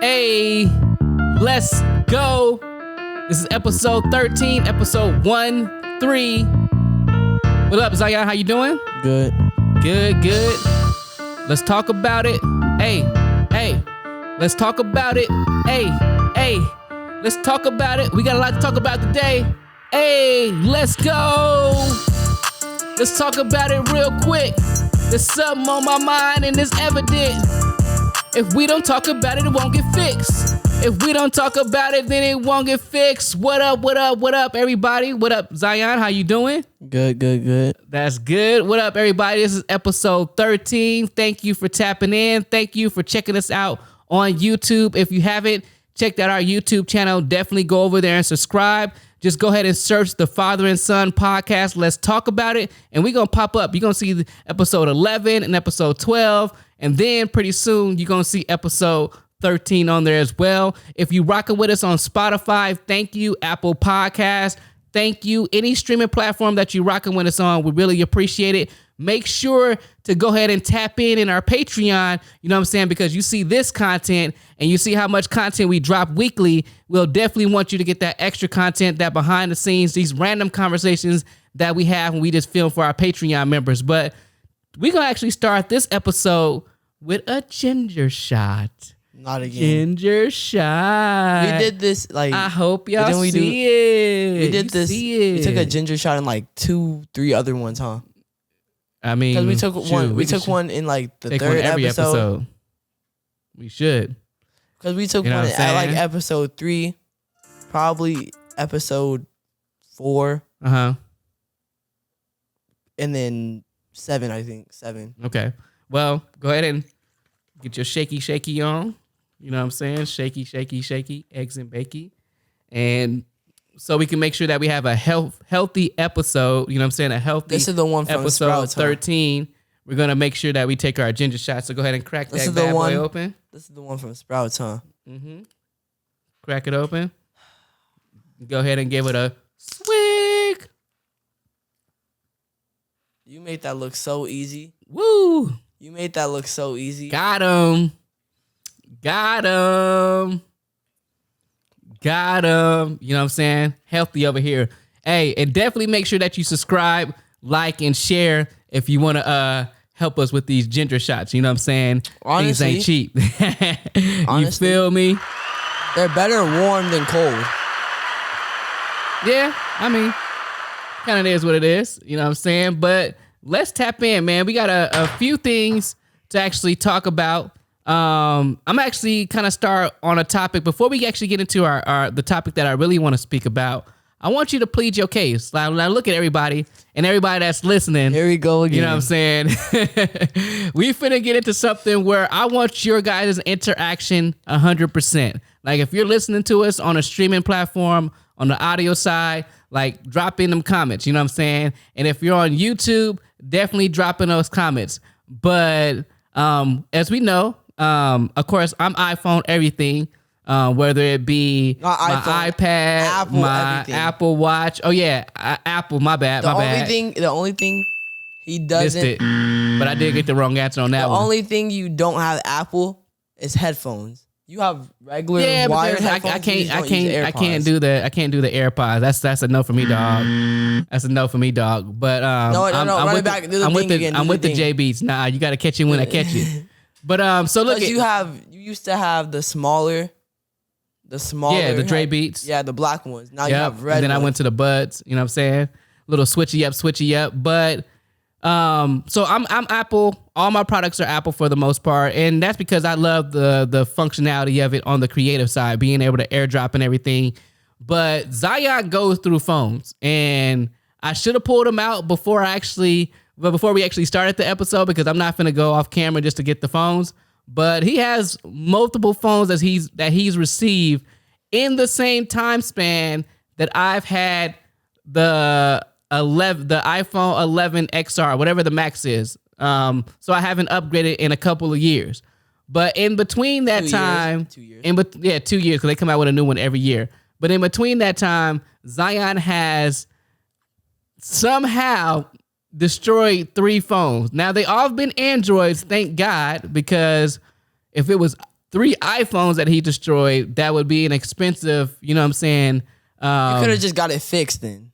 Hey, let's go. This is episode 13, episode 1-3. What up, Zyion? How you doing? Good. Good. Let's talk about it. Hey. Let's talk about it. Hey. Let's talk about it. We got a lot to talk about today. Hey, let's go. Let's talk about it real quick. There's something on my mind and it's evident. If we don't talk about it, it won't get fixed. If we don't talk about it, then it won't get fixed. What up, everybody? What up, Zyion? How you doing? Good. That's good. What up, everybody? This is episode 13. Thank you for tapping in. Thank you for checking us out on YouTube. If you haven't checked out our YouTube channel, definitely go over there and subscribe. Just go ahead and search the Father and Son podcast. Let's talk about it. And we're going to pop up. You're going to see the episode 11 and episode 12. And then pretty soon you're going to see episode 13 on there as well. If you rocking with us on Spotify, thank you. Apple Podcasts, thank you. Any streaming platform that you're rocking with us on, we really appreciate it. Make sure to go ahead and tap in our Patreon, you know what I'm saying? Because you see this content and you see how much content we drop weekly. We'll definitely want you to get that extra content, that behind the scenes, these random conversations that we have when we just film for our Patreon members. But we're going to actually start this episode with a ginger shot. Not again. Ginger shot. We did this I hope y'all see it. We did this. We took a ginger shot in 2-3 other ones, huh? I mean, because we took one. We took one in the third episode. We should. Because we took one at episode 3, probably episode 4. And then 7, I think 7. Okay. Well, go ahead and get your shaky on. You know what I'm saying? Shaky, eggs and bakey. And so we can make sure that we have a healthy episode. You know what I'm saying? A healthy This is the one from episode Sprouts, 13. We're going to make sure that we take our ginger shot. So go ahead and crack that bad boy open. This is the one from Sprouts, huh? Mm-hmm. Crack it open. Go ahead and give it a swig. You made that look so easy. Woo! You made that look so easy. Got him. You know what I'm saying? Healthy over here. Hey, and definitely make sure that you subscribe, like, and share if you want to help us with these ginger shots. You know what I'm saying? Honestly, things ain't cheap. You feel me? They're better warm than cold. Yeah, I mean, kind of is what it is. You know what I'm saying? But let's tap in, man. We got a few things to actually talk about. I'm actually kind of start on a topic before we actually get into the topic that I really want to speak about. I want you to plead your case. Now look at everybody and everybody that's listening. Here we go again. You know what I'm saying? We finna get into something where I want your guys' interaction 100%. Like if you're listening to us on a streaming platform, on the audio side, drop in them comments, you know what I'm saying? And if you're on YouTube, definitely drop in those comments. But as we know, of course, I'm iPhone everything, whether it be my iPad, Apple, my everything. Apple Watch. Oh yeah, Apple. My bad. The only thing he doesn't. Missed it, but I did get the wrong answer on that one. The only thing you don't have Apple is headphones. You have regular wired headphones. I can't do the AirPods. That's a no for me, dog. That's a no for me, dog. But I'm with the J Beats. Nah, you got to catch it when I catch it. But so look, you used to have the smaller. The Dre Beats. Yeah, the black ones. Now you have red. And then I went to the Buds. You know what I'm saying? Little switchy up. But so I'm Apple. All my products are Apple for the most part, and that's because I love the functionality of it on the creative side, being able to airdrop and everything. But Zyion goes through phones, and I should have pulled him out before we actually started the episode because I'm not finna go off camera just to get the phones. But he has multiple phones that he's received in the same time span that I've had the iPhone 11 XR, whatever the max is. So I haven't upgraded in a couple of years. But in between that 2 years. 2 years, because they come out with a new one every year. But in between that time, Zyion has somehow destroyed 3 phones. Now, they all have been Androids, thank God, because if it was 3 iPhones that he destroyed, that would be an expensive, you know what I'm saying? You could have just got it fixed then.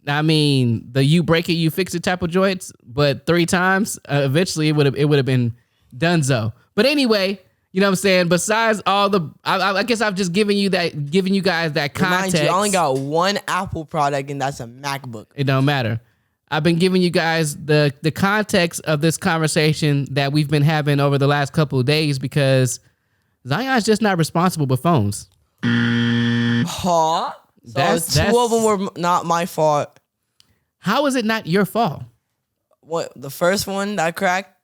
I mean, the you break it, you fix it type of joints, but 3 times, eventually it would have been donezo. But anyway, you know what I'm saying? Besides all the, I guess I've just giving you guys that context. Mind you, I only got one Apple product, and that's a MacBook. It don't matter. I've been giving you guys the context of this conversation that we've been having over the last couple of days because Zion's just not responsible with phones. Huh? So 2 of them were not my fault. How is it not your fault? What, the first one that cracked,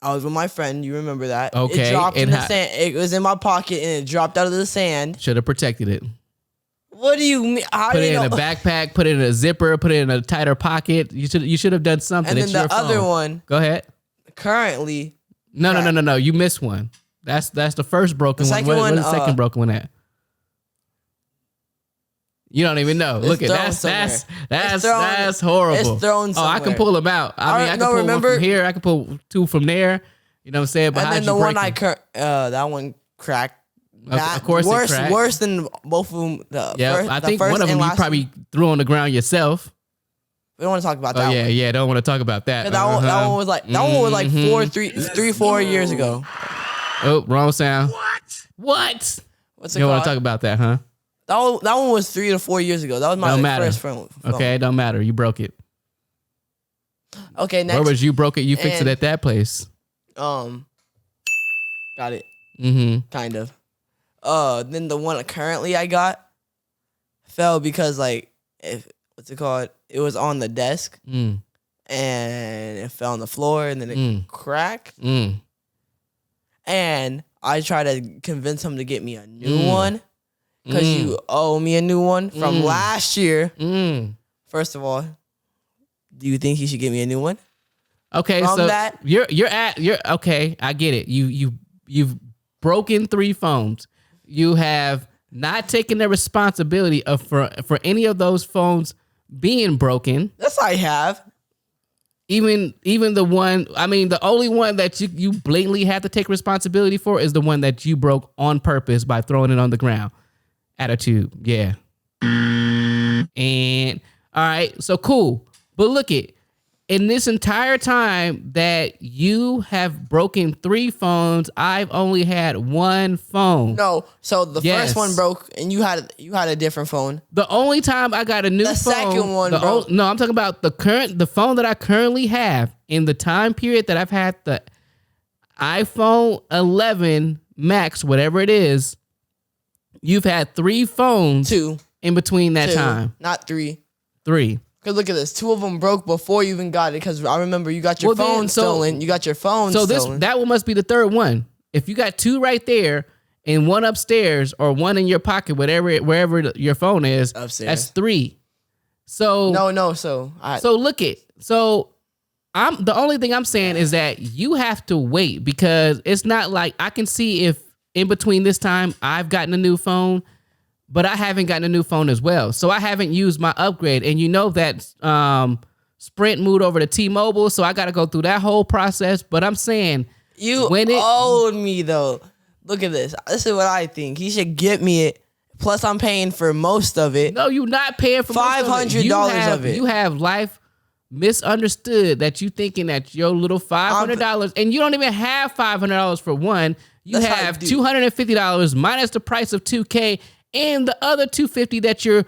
I was with my friend. You remember that? Okay. It dropped in the sand. It was in my pocket and it dropped out of the sand. Should have protected it. What do you mean? How put it in a backpack, put it in a zipper, put it in a tighter pocket. You should have done something. And then the other one. Go ahead. Currently. No. You missed one. That's the first broken one. Where's the second broken one at? You don't even know. Look at that's horrible. It's thrown somewhere. Oh, I can pull them out. I can pull one from here. I can pull 2 from there. You know what I'm saying? But and then the one that one cracked. Of course, worse than both of them. I think one of them you probably threw on the ground yourself. We don't want to talk about that. Oh yeah, don't want to talk about that. That one was like 4 years ago. Oh, wrong sound. What? What's it you don't called? want to talk about that, huh? That one was 3 to 4 years ago. That was my first phone. Okay, it don't matter. You broke it. Okay, next. Where was you broke it? You fixed it at that place. Got it. Mm-hmm. Kind of. Then the one currently I got fell because what's it called? It was on the desk and it fell on the floor and then it cracked. And I tried to convince him to get me a new one because you owe me a new one from last year. First of all, do you think he should get me a new one? Okay, from so that? you're okay. I get it. You've broken 3 phones. You have not taken the responsibility of for any of those phones being broken. Yes, I have. Even the one, I mean, the only one that you blatantly have to take responsibility for is the one that you broke on purpose by throwing it on the ground. Attitude, yeah. And all right, so cool. But look it. In this entire time that you have broken 3 phones, I've only had 1 phone. No, so the first one broke, and you had a different phone. The only time I got a new phone. The second one broke. No, I'm talking about the phone that I currently have in the time period that I've had the iPhone 11 Max, whatever it is. You've had 3 phones. 2 in between that time. Not 3. 3. Because look at this. 2 of them broke before you even got it. Because I remember you got your phone stolen. You got your phone stolen. So that one must be the third one. If you got 2 right there and 1 upstairs or 1 in your pocket, wherever your phone is, upstairs. That's 3. So no. So look it. So the only thing I'm saying is that you have to wait because it's not like I can see if in between this time I've gotten a new phone. But I haven't gotten a new phone as well. So I haven't used my upgrade. And you know that Sprint moved over to T-Mobile. So I got to go through that whole process. But I'm saying... You owed me, though. Look at this. This is what I think. He should get me it. Plus, I'm paying for most of it. No, you're not paying for $500 of it. You have life misunderstood that you thinking that your little $500... And you don't even have $500 for one. You have $250 minus the price of $2K... And the other $250 that you're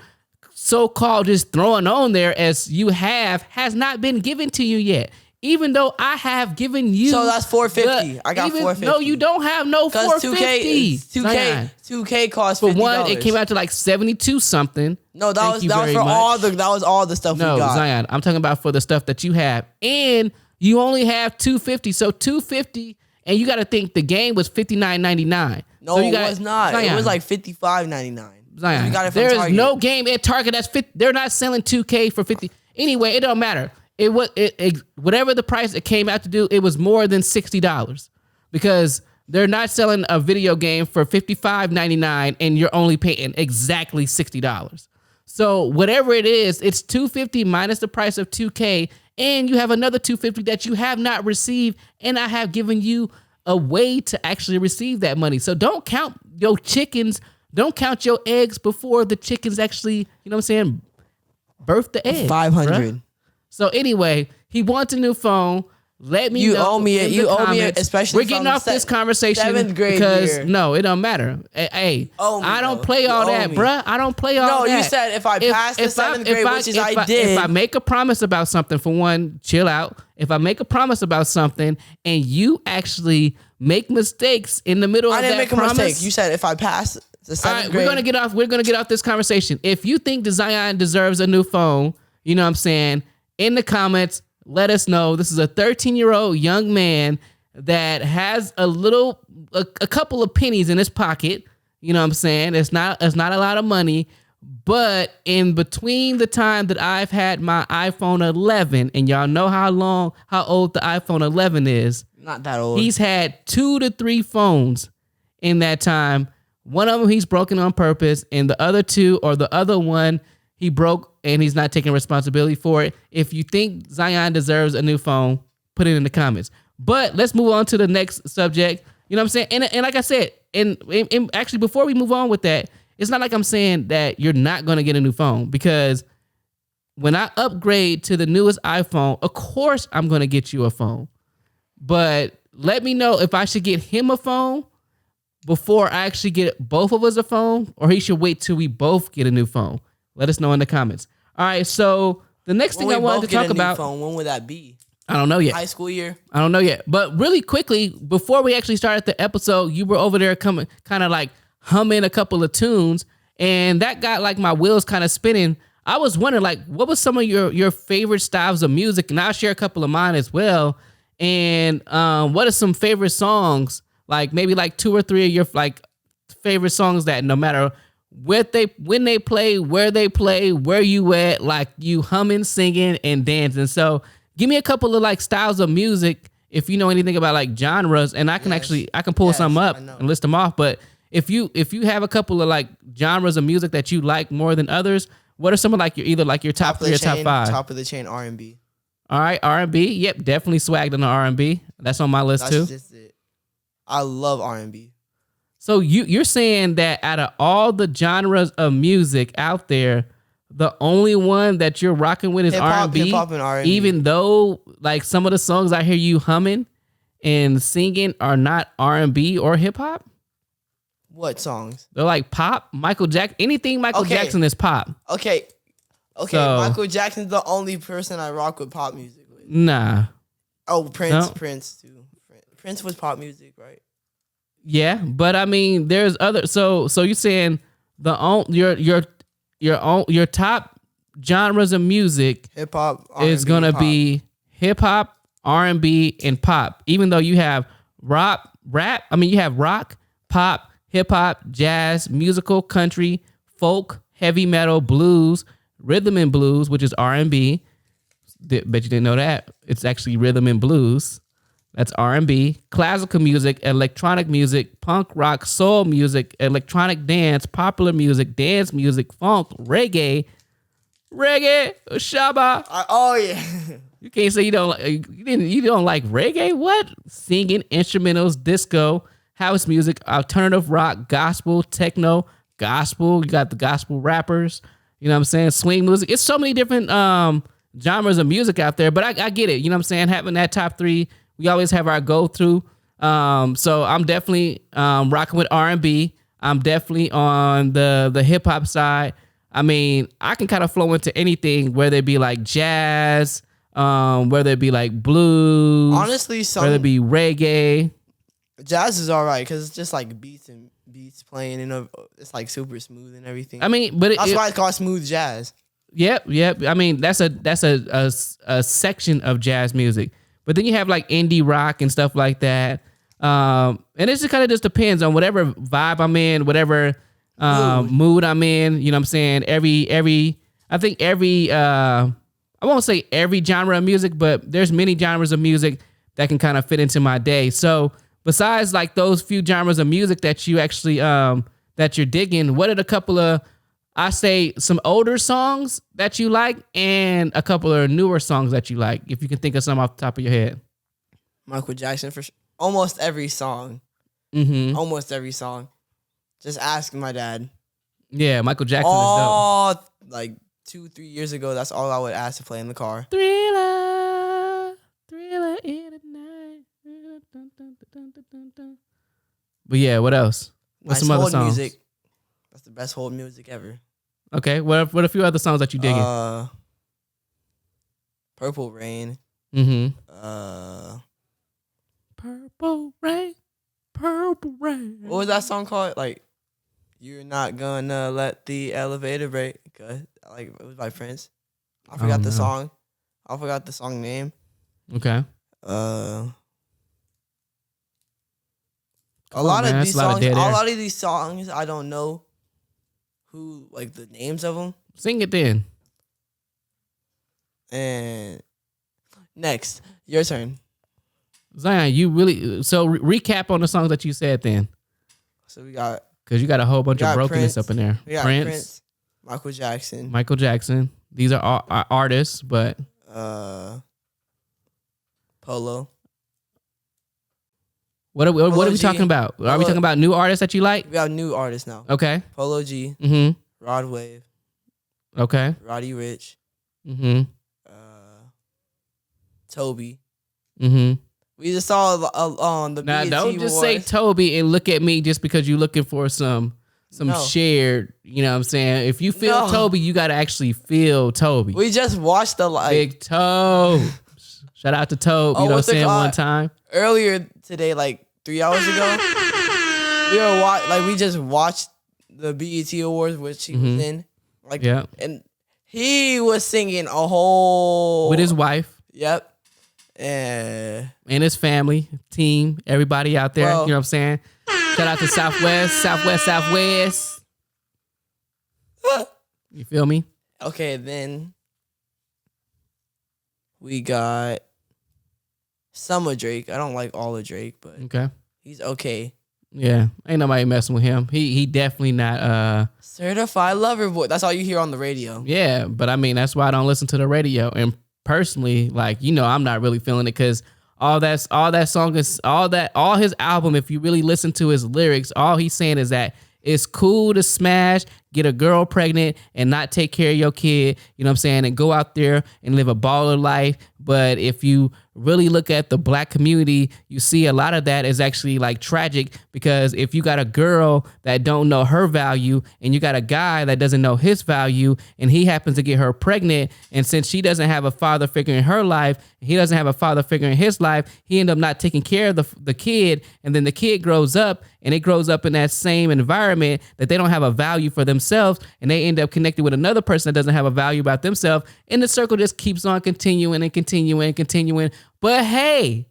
so-called just throwing on there as you has not been given to you yet. Even though I have given you. So that's $450. I got $450. No, you don't have no $450. 2K costs $50. For one, it came out to like 72 something. No, that was all the stuff we got. No, Zyion, I'm talking about for the stuff that you have. And you only have $250. So $250, and you got to think the game was $59.99. No, so it was not. Zyion. It was like $55.99. Zyion, we got it from Target. There is no game at Target that's 50. They're not selling 2K for 50. Anyway, it don't matter. It was whatever the price it came out to do. It was more than $60 because they're not selling a video game for $55.99 and you're only paying exactly $60. So whatever it is, it's $250 minus the price of 2K, and you have another $250 that you have not received, and I have given you a way to actually receive that money. So don't count your chickens. Don't count your eggs before the chickens actually, you know what I'm saying, birth the egg. 500. Bruh. So anyway, he wants a new phone. Let me know. You owe me it, especially we're getting off this conversation 7th grade because year. No, it don't matter. Hey, I don't play all that, bruh. I don't play all that. No, you said if I passed the 7th grade, which I did. If I make a promise about something, for one, chill out. If I make a promise about something and you actually make mistakes in the middle of that promise, I didn't make a mistake. You said if I pass the 7th grade. We're gonna get off this conversation. If you think the Zyion deserves a new phone, you know what I'm saying, in the comments, let us know. This is a 13-year-old young man that has a couple of pennies in his pocket. You know what I'm saying? It's not a lot of money, but in between the time that I've had my iPhone 11, and y'all know how old the iPhone 11 is. Not that old. He's had 2 to 3 phones in that time. One of them he's broken on purpose, and the other 2 or the other one he broke and he's not taking responsibility for it. If you think Zyion deserves a new phone, put it in the comments. But let's move on to the next subject. You know what I'm saying? And like I said, and actually before we move on with that, it's not like I'm saying that you're not going to get a new phone, because when I upgrade to the newest iPhone, of course I'm going to get you a phone. But let me know if I should get him a phone before I actually get both of us a phone, or he should wait till we both get a new phone. Let us know in the comments. All right, so the next thing I wanted to talk about. When would that be? I don't know yet. High school year? I don't know yet. But really quickly, before we actually started the episode, you were over there kind of like humming a couple of tunes, and that got like my wheels kind of spinning. I was wondering, like, what was some of your favorite styles of music? And I'll share a couple of mine as well. And what are some favorite songs? Like maybe like 2 or 3 of your like favorite songs that no matter when they play, where you at, like you humming, singing, and dancing. So give me a couple of like styles of music if you know anything about like genres, and I can pull some up and list them off. But if you have a couple of like genres of music that you like more than others, what are some of like your top 3 or top 5? Top of the chain R&B. All right, R&B. Yep, definitely swagged on the R&B. That's on my list too. That's just it. I love R&B. So you're saying that out of all the genres of music out there, the only one that you're rocking with is R&B? Hip-hop and R&B. Even though like some of the songs I hear you humming and singing are not R&B or hip-hop? What songs? They're like pop, Michael Jackson. Anything Michael Jackson is pop. Okay, so, Michael Jackson's the only person I rock with pop music with. Nah. Oh, Prince too. Prince was pop music, right? Yeah, but I mean, there's other. So you're saying your top genres of music, hip hop, is gonna be hip hop, R&B, and pop. Even though you have rap. I mean, you have rock, pop, hip hop, jazz, musical, country, folk, heavy metal, blues, rhythm and blues, which is R&B. Bet you didn't know that. It's actually rhythm and blues. That's R&B, classical music, electronic music, punk rock, soul music, electronic dance, popular music, dance music, funk, reggae, shaba. Oh yeah. You can't say you don't like reggae. What? Singing, instrumentals, disco, house music, alternative rock, gospel, techno, gospel. You got the gospel rappers. You know what I'm saying? Swing music. It's so many different genres of music out there. But I get it. You know what I'm saying? Having that top 3. We always have our go-through. So I'm definitely rocking with R&B. I'm definitely on the hip-hop side. I mean, I can kind of flow into anything, whether it be like jazz, whether it be like blues. Honestly, whether it be reggae. Jazz is all right because it's just like beats playing. You know, it's like super smooth and everything. I mean, but that's why it's called smooth jazz. Yep. I mean, that's a section of jazz music. But then you have like indie rock and stuff like that. And it just kind of just depends on whatever vibe I'm in, whatever mood I'm in. You know what I'm saying? I won't say every genre of music, but there's many genres of music that can kind of fit into my day. So besides like those few genres of music that you actually, that you're digging, what are the couple of, I say some older songs that you like and a couple of newer songs that you like, if you can think of some off the top of your head? Michael Jackson for sure. almost every song. Mm-hmm. Almost every song. Just ask my dad. Yeah, Michael Jackson is dope. Like 2-3 years ago, that's all I would ask to play in the car. Thriller, thriller in the night. But yeah, what else? What's some other songs? Music. That's the best hold music ever. Okay, what a few other songs that you digging? Purple Rain. Mm-hmm. Purple Rain. What was that song called? Like, you're not gonna let the elevator break. Like, it was by Prince. I forgot the song. I forgot the song name. Okay. A lot of these songs, I don't know who, like, the names of them. Sing it then. And next, your turn. Zyion, you really recap on the songs that you said then. So we got, because you got a whole bunch of brokenness up in there. We got Prince, Michael Jackson. These are all artists, but Polo. What are we talking about? Are we talking about new artists that you like? We got new artists now. Okay. Polo G. Mm-hmm. Rod Wave. Okay. Roddy Ricch. Mm-hmm. Toby. Mm-hmm. We just saw on the now, BET don't just Awards. say Toby and look at me just because you're looking for some shared, you know what I'm saying? If you feel Toby, you got to actually feel Toby. We just watched the Big Tobe. Shout out to Tobe, you know what I'm saying, one time. Earlier today, like 3 hours ago, we just watched the BET Awards, which he was in. Like, yeah. And he was singing a whole... with his wife. Yep. And his family, team, everybody out there. Well, you know what I'm saying? Shout out to Southwest. You feel me? Okay, then we got some of Drake. I don't like all of Drake, but okay, he's okay. Yeah, ain't nobody messing with him. He definitely not certified lover boy. That's all you hear on the radio. Yeah, but I mean that's why I don't listen to the radio. And personally, like, you know, I'm not really feeling it because all his album, if you really listen to his lyrics, all he's saying is that it's cool to smash, get a girl pregnant, and not take care of your kid, you know what I'm saying, and go out there and live a baller life. But if you really look at the black community, you see a lot of that is actually like tragic, because if you got a girl that don't know her value and you got a guy that doesn't know his value and he happens to get her pregnant, and since she doesn't have a father figure in her life, he doesn't have a father figure in his life, he end up not taking care of the kid, and then the kid grows up and it grows up in that same environment that they don't have a value for themselves, and they end up connected with another person that doesn't have a value about themselves, and the circle just keeps on continuing and continuing and continuing. But hey,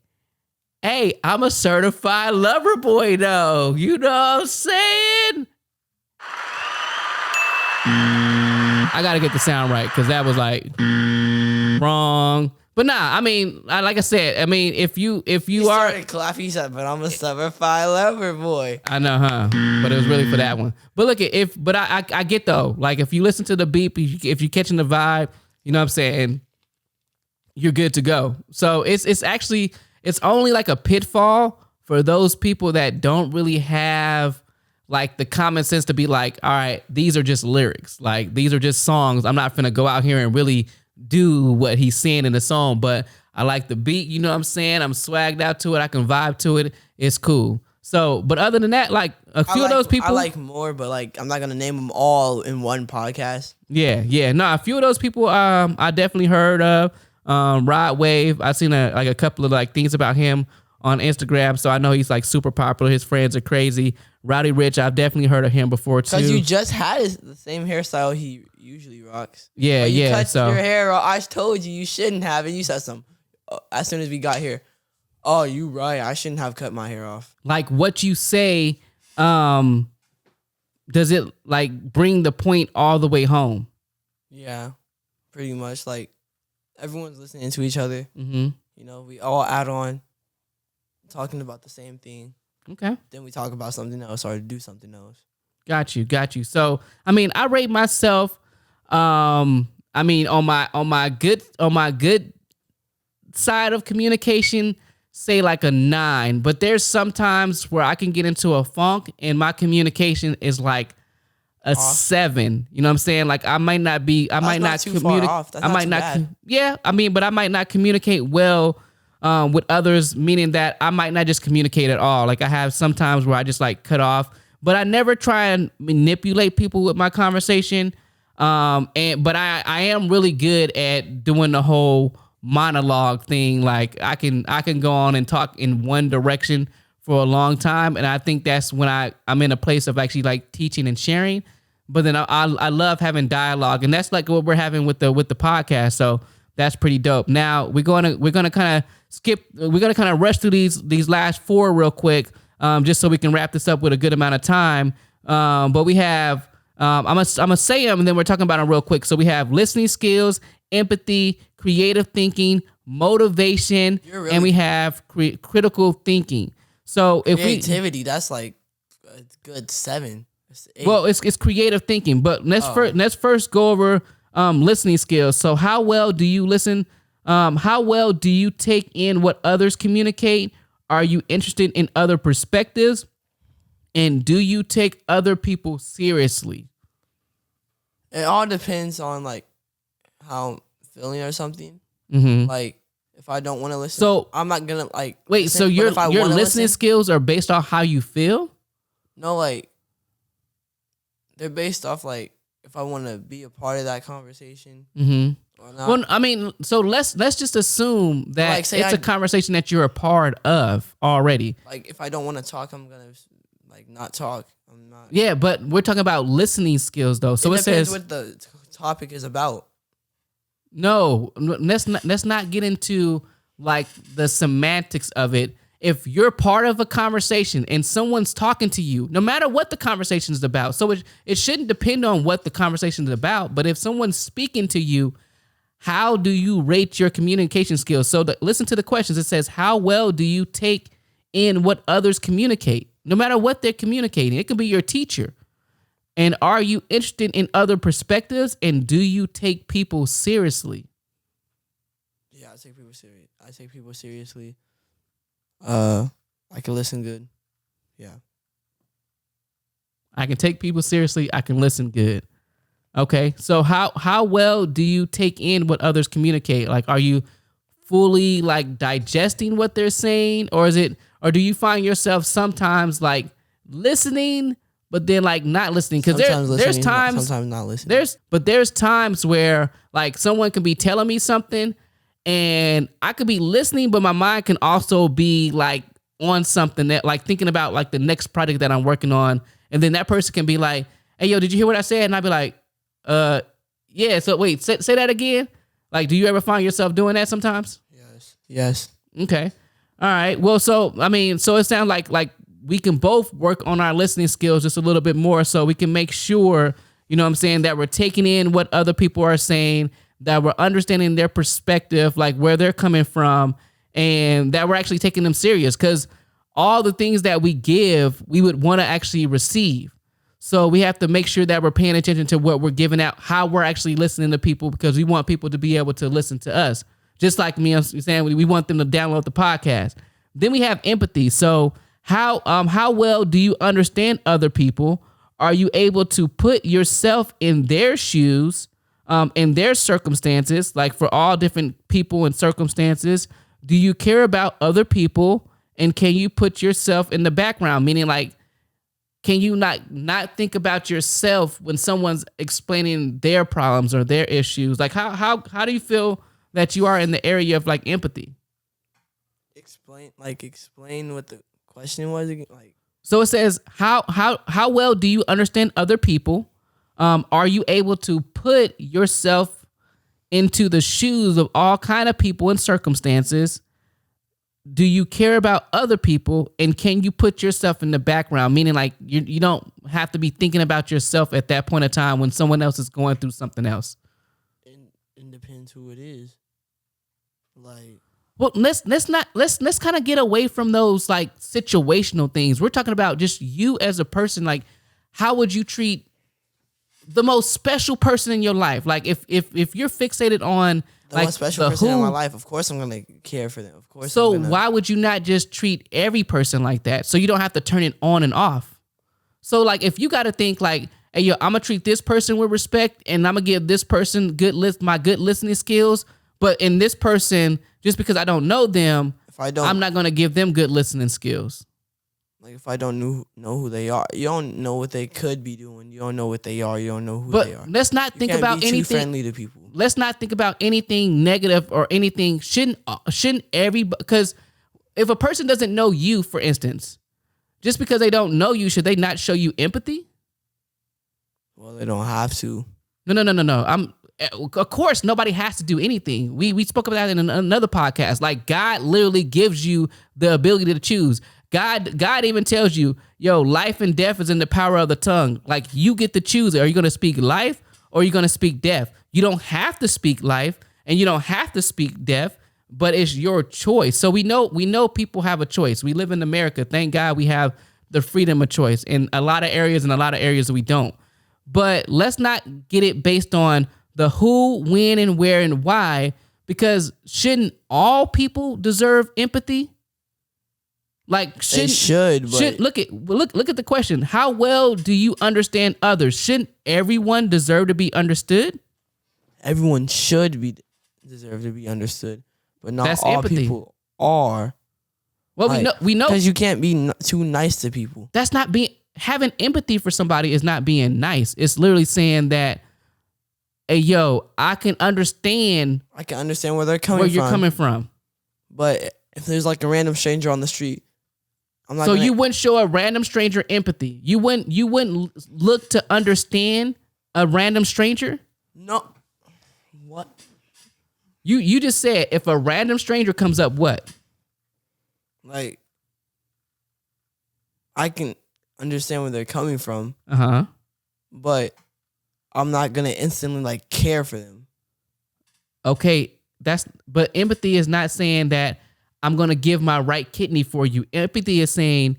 I'm a certified lover boy though. You know what I'm saying? I gotta get the sound right because that was like wrong. But nah, I mean, like I said, I mean, if you are clapping, he said, but I'm a certified lover boy. I know, huh? But it was really for that one. But look, I get though. Like if you listen to the beat, if you're catching the vibe, you know what I'm saying, you're good to go. So it's only like a pitfall for those people that don't really have like the common sense to be like, all right, these are just lyrics. Like these are just songs. I'm not finna go out here and really do what he's saying in the song, but I like the beat, you know what I'm saying? I'm swagged out to it. I can vibe to it. It's cool. So, but other than that, like a few of those people, I like more, but like I'm not gonna name them all in one podcast. Yeah. No, a few of those people, I definitely heard of. Rod Wave, I've seen a couple of like things about him on Instagram, so I know he's like super popular. His friends are crazy. Roddy Ricch, I've definitely heard of him before too. Because you just had the same hairstyle he usually rocks. Yeah, you yeah. Cut so your hair off. I told you shouldn't have, and you said something as soon as we got here. Oh, you right. I shouldn't have cut my hair off. Like what you say, does it like bring the point all the way home? Yeah, pretty much. Like everyone's listening to each other. Mm-hmm. You know, we all add on, talking about the same thing. Okay. Then we talk about something else or do something else. Got you. So, I mean, I rate myself, I mean, on my good side of communication, say like a 9, but there's sometimes where I can get into a funk and my communication is like a 7. You know what I'm saying? Like I might not communicate. I might not. Yeah, I mean, but I might not communicate well with others, meaning that I might not just communicate at all. Like I have sometimes where I just like cut off, but I never try and manipulate people with my conversation. But I am really good at doing the whole monologue thing. Like I can go on and talk in one direction for a long time, and I think that's when I'm in a place of actually like teaching and sharing. But then I love having dialogue, and that's like what we're having with the podcast. So that's pretty dope. Now we're gonna kind of rush through these last 4 real quick, just so we can wrap this up with a good amount of time. But we have I'm gonna say them, and then we're talking about them real quick. So we have listening skills, empathy, creative thinking, motivation, and we have critical thinking. So if creativity, that's like a good 7. Well, it's creative thinking, but let's first go over listening skills. So how well do you listen? How well do you take in what others communicate? Are you interested in other perspectives? And do you take other people seriously? It all depends on like how I'm feeling or something. Mm-hmm. Like if I don't want to listen, so I'm not gonna like. Wait, listen, so your listening skills are based on how you feel? No, like they're based off like if I want to be a part of that conversation. Mm-hmm. Or not. Well, I mean, so let's just assume that like, it's a conversation that you're a part of already. Like if I don't want to talk, I'm gonna like not talk. I'm not. Yeah, but we're talking about listening skills though. So it depends says what the topic is about. No, let's not get into like the semantics of it. If you're part of a conversation and someone's talking to you, no matter what the conversation is about, so it shouldn't depend on what the conversation is about. But if someone's speaking to you, how do you rate your communication skills? So listen to the questions. It says, how well do you take in what others communicate? No matter what they're communicating, it could be your teacher. And are you interested in other perspectives? And do you take people seriously? Yeah, I take people seriously. I can listen good. Yeah. I can take people seriously. I can listen good. Okay. So how well do you take in what others communicate? Like, are you fully like digesting what they're saying, or do you find yourself sometimes like listening, but then like not listening? Because there's times, sometimes not listening. There's times where like someone can be telling me something and I could be listening, but my mind can also be like on something that like thinking about like the next project that I'm working on. And then that person can be like, hey, yo, did you hear what I said? And I'd be like, yeah. So wait, say that again. Like, do you ever find yourself doing that sometimes? Yes. Okay. All right. Well, so, I mean, so it sounds like we can both work on our listening skills just a little bit more so we can make sure, you know what I'm saying, that we're taking in what other people are saying, that we're understanding their perspective, like where they're coming from, and that we're actually taking them serious. Because all the things that we give, we would want to actually receive. So we have to make sure that we're paying attention to what we're giving out, how we're actually listening to people, because we want people to be able to listen to us. Just like me, I'm saying we want them to download the podcast. Then we have empathy. So how well do you understand other people? Are you able to put yourself in their shoes, in their circumstances, like for all different people and circumstances? Do you care about other people? And can you put yourself in the background? Meaning like, can you not think about yourself when someone's explaining their problems or their issues? Like how do you feel that you are in the area of like empathy? Explain what the question was again. Like, so it says how well do you understand other people? Are you able to put yourself into the shoes of all kind of people and circumstances? Do you care about other people, and can you put yourself in the background? Meaning like you don't have to be thinking about yourself at that point in time when someone else is going through something else. It depends who it is. Like, well, let's kind of get away from those like situational things. We're talking about just you as a person. Like, how would you treat the most special person in your life? Like if you're fixated on The like one special the person in my who. life, of course I'm gonna care for them. Of course. So I'm gonna, why would you not just treat every person like that? So you don't have to turn it on and off. So like if you got to think like, hey yo, I'm gonna treat this person with respect, and I'm gonna give this person my good listening skills, but in this person, just because I don't know them, I'm not gonna give them good listening skills. Like if I don't know who they are, you don't know what they could be doing. You don't know what they are. You don't know who they are. But let's not think about anything. Too friendly to people. Let's not think about anything negative or anything. Shouldn't because if a person doesn't know you, for instance, just because they don't know you, should they not show you empathy? Well, they don't have to. No. Of course, nobody has to do anything. We spoke about that in another podcast. Like God literally gives you the ability to choose. God even tells you, yo, life and death is in the power of the tongue. Like you get to choose it. Are you going to speak life or are you going to speak death? You don't have to speak life and you don't have to speak death, but it's your choice. So we know people have a choice. We live in America. Thank God we have the freedom of choice in a lot of areas, and a lot of areas we don't. But let's not get it based on the who, when, and where, and why, because shouldn't all people deserve empathy? Like they should. Look at the question. How well do you understand others? Shouldn't everyone deserve to be understood? Everyone should deserve to be understood, but not That's all empathy. people are. Well, we know because you can't be too nice to people. That's not being having empathy for somebody is not being nice. It's literally saying that, hey, yo, I can understand where they're coming where from. you're coming from. But if there's like a random stranger on the street, you wouldn't show a random stranger empathy. You wouldn't look to understand a random stranger. No. What? You just said if a random stranger comes up, what? Like, I can understand where they're coming from. But I'm not gonna instantly like care for them. Okay, but empathy is not saying that I'm gonna give my right kidney for you. Empathy is saying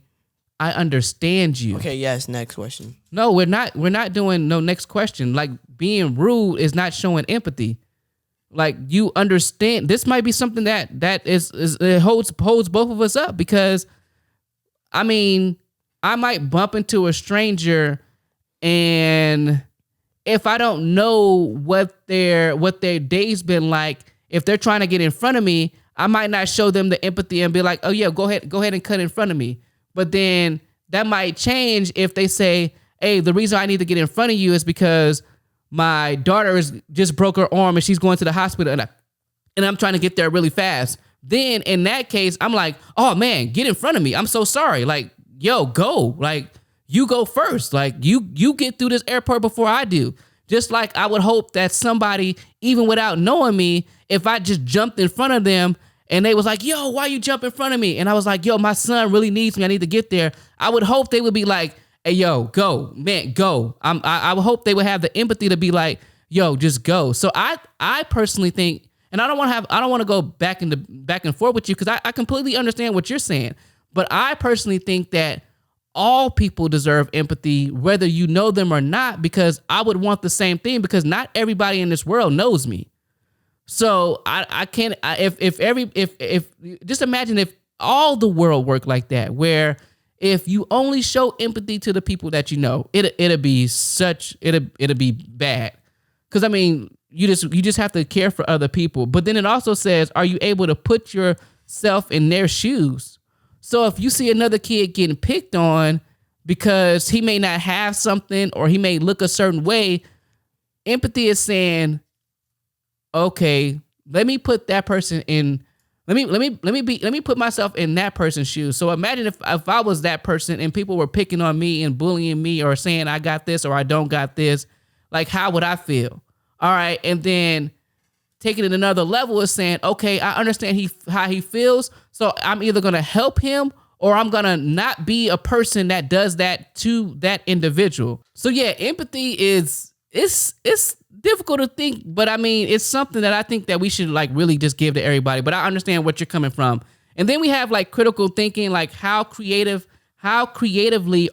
I understand you. Okay, yes, next question. No, we're not doing no next question. Like being rude is not showing empathy. Like you understand, this might be something that is it holds both of us up, because I mean, I might bump into a stranger, and if I don't know what their day's been like, if they're trying to get in front of me, I might not show them the empathy and be like, oh yeah, go ahead and cut in front of me. But then that might change if they say, hey, the reason I need to get in front of you is because my daughter just broke her arm and she's going to the hospital, and I'm trying to get there really fast. Then in that case, I'm like, oh man, get in front of me. I'm so sorry. Like, yo, go. Like, you go first. Like, you get through this airport before I do. Just like I would hope that somebody, even without knowing me, if I just jumped in front of them and they was like, yo, why you jump in front of me? And I was like, yo, my son really needs me. I need to get there. I would hope they would be like, hey, yo, go, man, go. I would hope they would have the empathy to be like, yo, just go. So I personally think, and I don't want to go back and forth with you, because I completely understand what you're saying. But I personally think that all people deserve empathy, whether you know them or not, because I would want the same thing, because not everybody in this world knows me. So I can't, if just imagine if all the world worked like that, where if you only show empathy to the people that you know, it'll be bad. Cause I mean, you just have to care for other people. But then it also says, are you able to put yourself in their shoes? So if you see another kid getting picked on because he may not have something or he may look a certain way, empathy is saying, okay, let me put that person in. Let me put myself in that person's shoes. So imagine if I was that person and people were picking on me and bullying me or saying I got this or I don't got this, like how would I feel? All right, and then taking it another level is saying, okay, I understand how he feels, so I'm either gonna help him or I'm gonna not be a person that does that to that individual. So yeah, empathy it's difficult to think, but I mean, it's something that I think that we should like really just give to everybody. But I understand what you're coming from. And then we have like critical thinking, like how creatively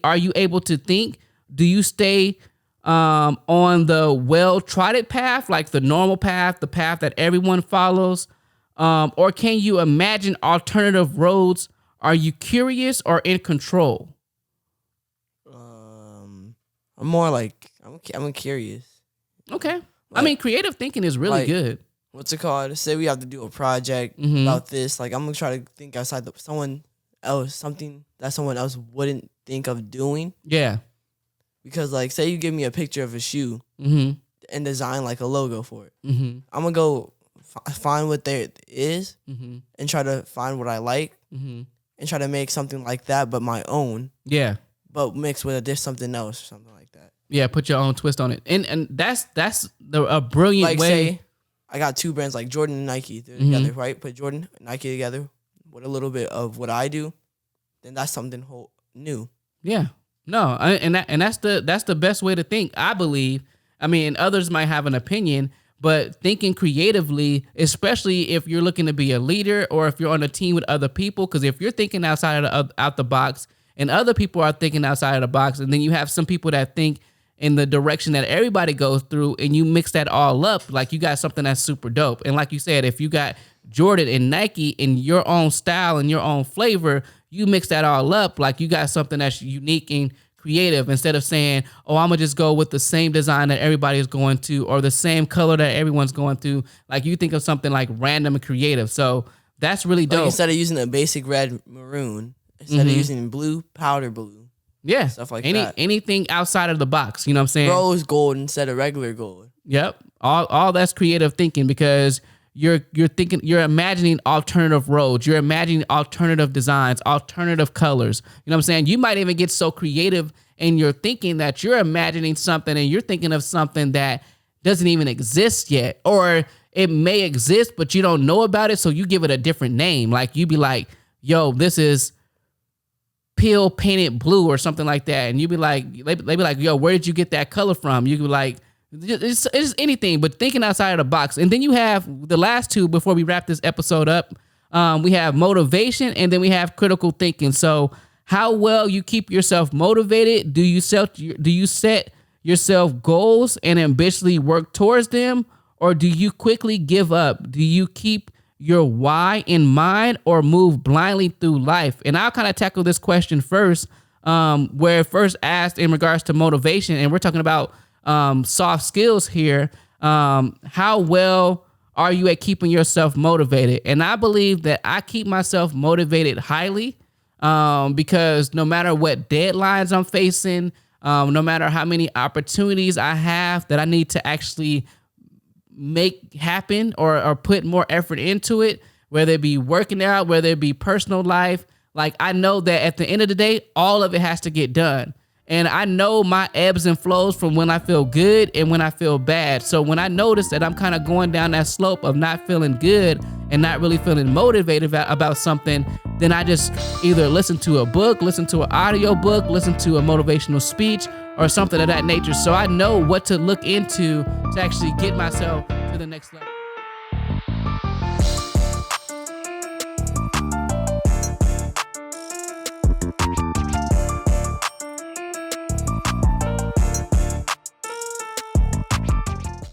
are you able to think? Do you stay on the well-trodden path, like the normal path, the path that everyone follows? Or can you imagine alternative roads? Are you curious or in control? I'm more like I'm curious. Okay. I mean, creative thinking is really good. What's it called? Say we have to do a project about this. Like, I'm gonna try to think outside someone else, something that someone else wouldn't think of doing. Yeah. Because, like, say you give me a picture of a shoe and design like a logo for it. I'm gonna go find what there is and try to find what I like and try to make something like that, but my own. Yeah. But mixed with something else or something like that. Yeah, put your own twist on it, and that's a brilliant like, way. Say I got two brands like Jordan and Nike together, right? Put Jordan and Nike together with a little bit of what I do, then that's something whole new. Yeah, no, and that's the best way to think, I believe. I mean, others might have an opinion, but thinking creatively, especially if you're looking to be a leader or if you're on a team with other people, because if you're thinking outside of out the box and other people are thinking outside of the box, and then you have some people that think in the direction that everybody goes through, and you mix that all up, like you got something that's super dope. And like you said, if you got Jordan and Nike in your own style and your own flavor, you mix that all up, like you got something that's unique and creative, instead of saying, oh, I'm gonna just go with the same design that everybody is going to, or the same color that everyone's going to. Like, you think of something like random and creative. So that's really dope. Like, instead of using a basic red maroon, instead of using blue, powder blue. Yeah, stuff like that. Anything outside of the box, you know what I'm saying? Rose gold instead of regular gold. Yep, all that's creative thinking, because you're thinking, you're imagining alternative roads, you're imagining alternative designs, alternative colors. You know what I'm saying? You might even get so creative in your thinking that you're imagining something and you're thinking of something that doesn't even exist yet, or it may exist but you don't know about it, so you give it a different name. Like, you be like, yo, this is peel painted blue or something like that, and you be like, they be like, yo, where did you get that color from? You be like, it's anything but thinking outside of the box. And then you have the last two before we wrap this episode up. We have motivation, and then we have critical thinking. So how well you keep yourself motivated? Do you set yourself goals and ambitiously work towards them, or do you quickly give up? Do you keep your why in mind, or move blindly through life? And I'll kind of tackle this question first, where it first asked in regards to motivation, and we're talking about soft skills here. How well are you at keeping yourself motivated? And I believe that I keep myself motivated highly, because no matter what deadlines I'm facing, no matter how many opportunities I have that I need to actually make happen or put more effort into it, whether it be working out, whether it be personal life, like, I know that at the end of the day, all of it has to get done. And I know my ebbs and flows from when I feel good and when I feel bad. So when I notice that I'm kind of going down that slope of not feeling good and not really feeling motivated about something, then I just either listen to a book, listen to an audio book, listen to a motivational speech, or something of that nature. So I know what to look into to actually get myself to the next level.